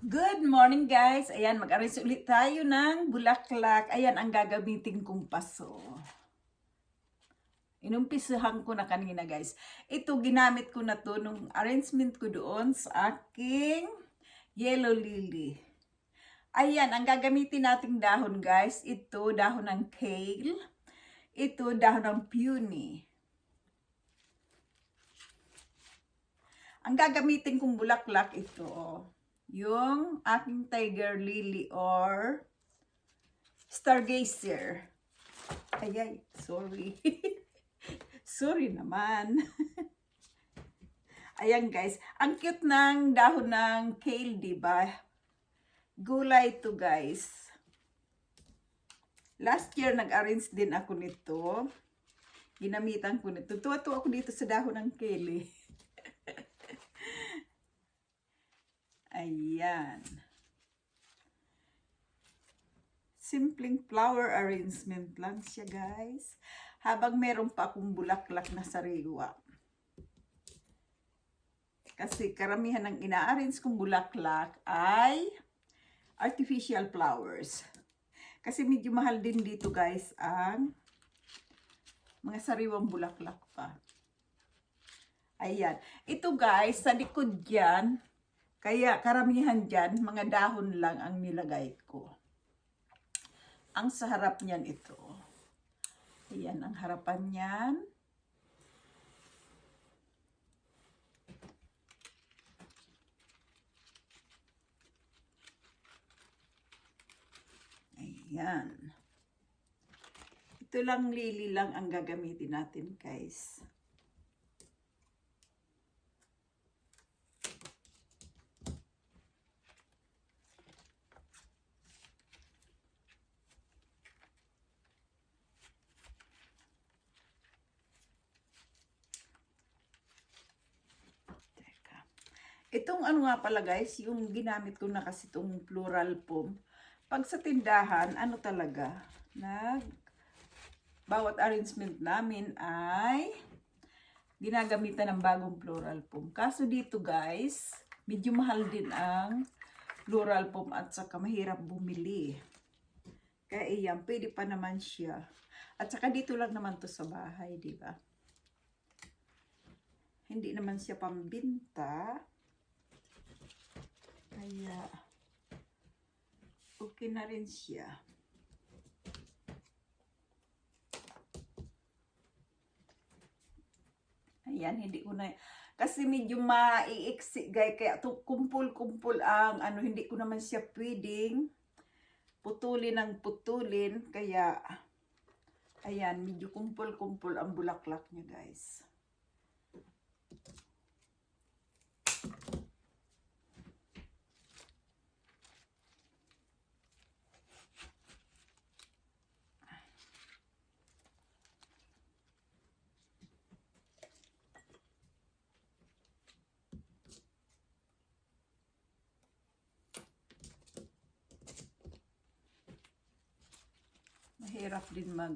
Good morning guys! Ayan, mag-arrange ulit tayo ng bulaklak. Ayan ang gagamitin kong paso. Inumpisahan ko na kanina guys. Ito ginamit ko na to nung arrangement ko doon sa aking yellow lily. Ayan, ang gagamitin nating dahon guys. Ito dahon ng kale. Ito dahon ng peony. Ang gagamitin kong bulaklak ito, yung aking tiger lily or stargazer. Ayay, sorry. Sorry naman. Ayan guys, ang cute ng dahon ng kale, diba? Gulay to guys. Last year nag-arrange din ako nito. Ginamitan ko nito. Tuwa-tuwa ako dito sa dahon ng kale. Ayan. Simpleng flower arrangement lang siya guys. Habang meron pa akong bulaklak na sariwa. Kasi karamihan ng ina-arrange kong bulaklak ay artificial flowers. Kasi medyo mahal din dito guys ang mga sariwang bulaklak pa. Ayan. Ito guys, sa likod dyan, kaya karamihan dyan, mga dahon lang ang nilagay ko. Ang sa harap niyan ito. Ayan ang harapan niyan. Ayan. Ito lang lily lang ang gagamitin natin guys. Itong ano nga pala guys, yung ginamit ko na kasi itong floral foam. Pag sa tindahan, ano talaga, bawat arrangement namin ay ginagamitan ng bagong floral foam. Kaso dito guys, medyo mahal din ang floral foam at saka mahirap bumili. Kaya iyan, pwede pa naman siya. At saka dito lang naman to sa bahay, di ba? Hindi naman siya pambinta. Kaya, okay na rin siya. Ayan, hindi ko na, kasi medyo maiiksi, guys, kaya kumpul-kumpul ang, hindi ko naman siya pwedeng putulin ng putulin, kaya, ayan, medyo kumpul-kumpul ang bulaklak niya, guys. Mahirap din na,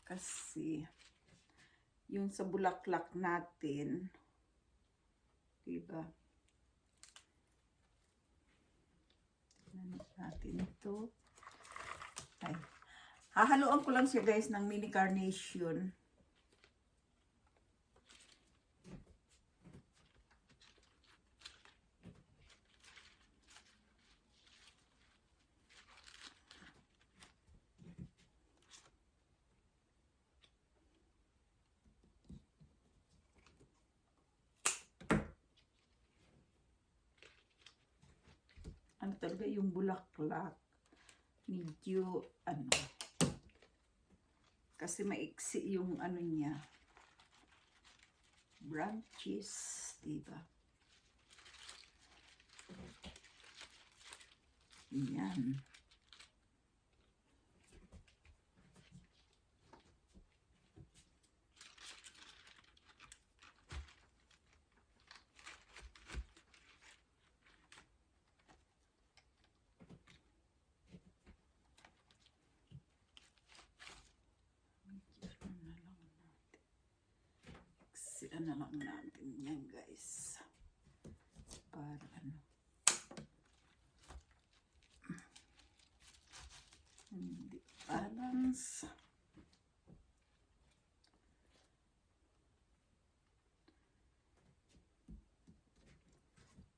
kasi yung sa bulaklak natin, diba? Natin ito. Ay, hahaluan ko lang siya guys ng mini carnation. Ano talaga yung bulaklak, medyo kasi maiksi yung niya, branches, diba? Yan. Sila na lang natin yan guys. Para seconds.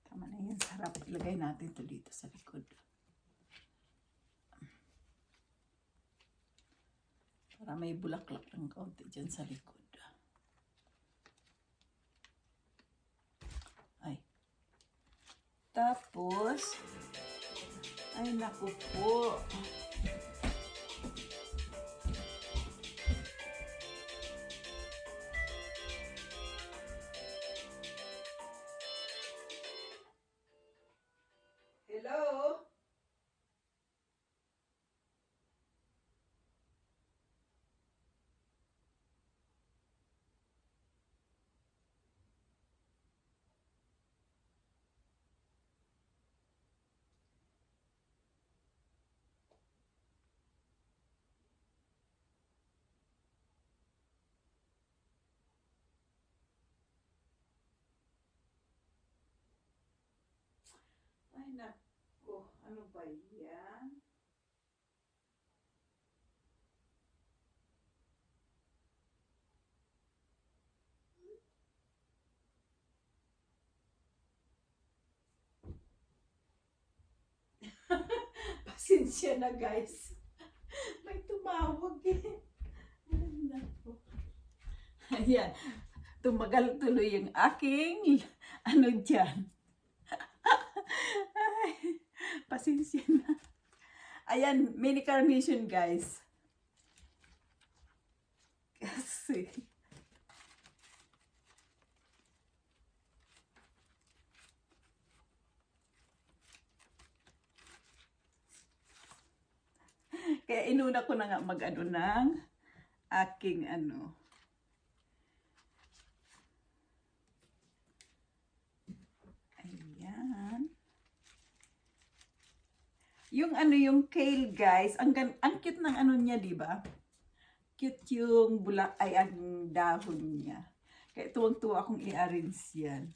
Tama na yan, sarap. Ilagay natin ito dito sa likod. Para may bulaklak ng kaunti dyan sa likod. Ay. Tapos, ay naku po. Hello? Ay naku, ano ba yan? Pasensya na guys. May tumawag eh. Ay naku. Ayan. Tumagal tuloy yung aking ano dyan. Ay, pasensya na. Ayan, mini carnation guys. Kasi kaya inuna ko na nga mag-ano ng aking ano. Ayan. Yung ano, yung kale guys, ang cute ng ano niya, di ba? Cute yung bulak ay ang dahon niya. Kaya tuwang-tuwa akong i-arrange yan.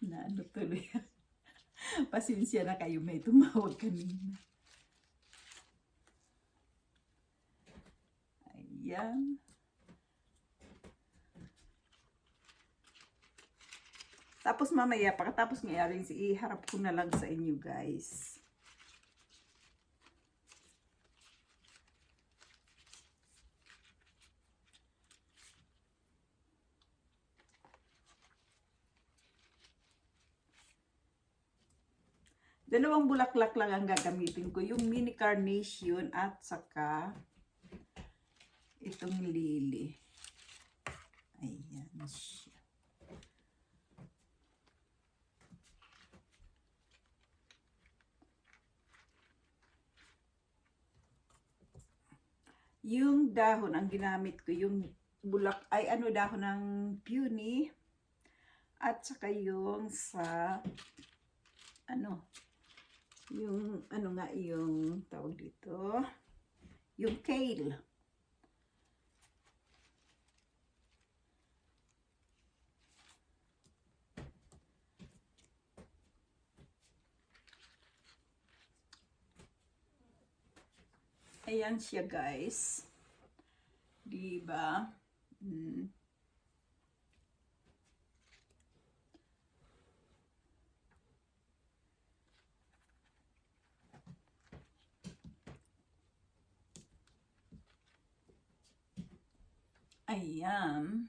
Na ano tuloy. Pasensya na kayo, may tumawag kanina. Ayan. Tapos mamaya, pagkatapos ng i-arrange, iharap ko na lang sa inyo guys. Dalawang bulaklak lang ang gagamitin ko. Yung mini carnation at saka itong lily. Ayan siya. Yung dahon ang ginamit ko, yung bulak ay ano dahon ng peony at saka yung sa ano yung ano nga yung tawag dito, yung kale. Ayan siya guys. Diba? Ayan.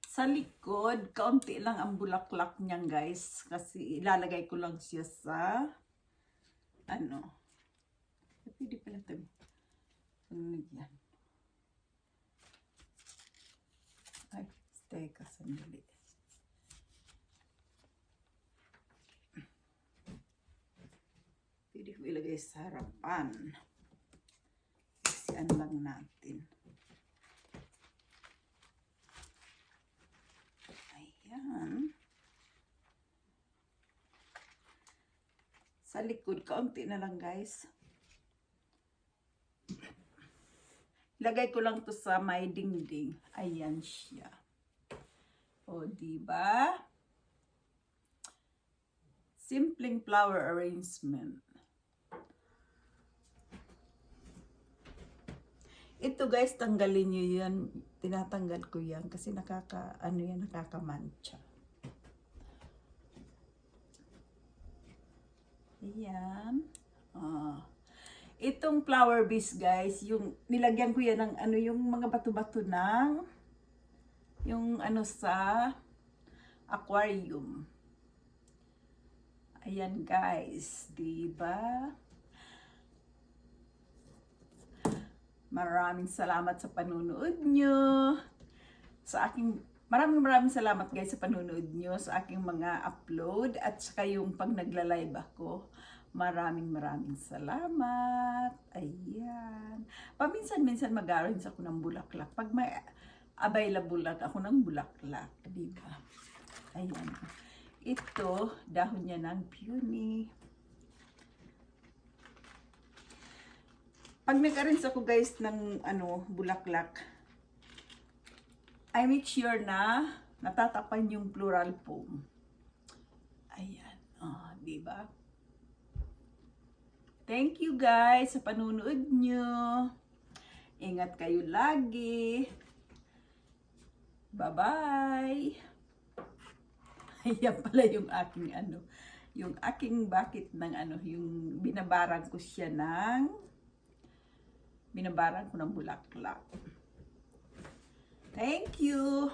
Sa likod, kaunti lang ang bulaklak niyan guys. Kasi ilalagay ko lang siya sa ano. Pwede pala ito. Yan. Ay, teka, sandali. Pwede ko ilagay sa harapan. Kasi ano lang natin. Ayan. sa likod. Kaunti na lang, guys. Lagay ko lang to sa may dingding. Ayan siya. O, diba? Simpleng flower arrangement. Ito guys, tanggalin nyo yan. Tinatanggal ko yan kasi nakakamancha. Ayan. Itong flower vase guys, yung nilagyan ko yan ng yung mga bato-bato ng yung sa aquarium. Ayan guys, diba? Maraming salamat sa panunood nyo. Maraming salamat guys sa panunood nyo sa aking mga upload at saka yung pag nagla-live ako. Maraming salamat. Ayan. Paminsan-minsan mag-arrange ako ng bulaklak. Pag may available lang ako ng bulaklak. Diba? Ayan. Ito, dahon niya ng peony. Pag nag-arrange ako guys ng bulaklak, I make sure na natatapan yung floral foam. Ayan. Diba? Thank you guys sa panunood nyo. Ingat kayo lagi. Bye-bye. Ayan pala yung aking yung aking bucket ng yung binabarang ko siya binabarang ko ng bulaklak. Thank you.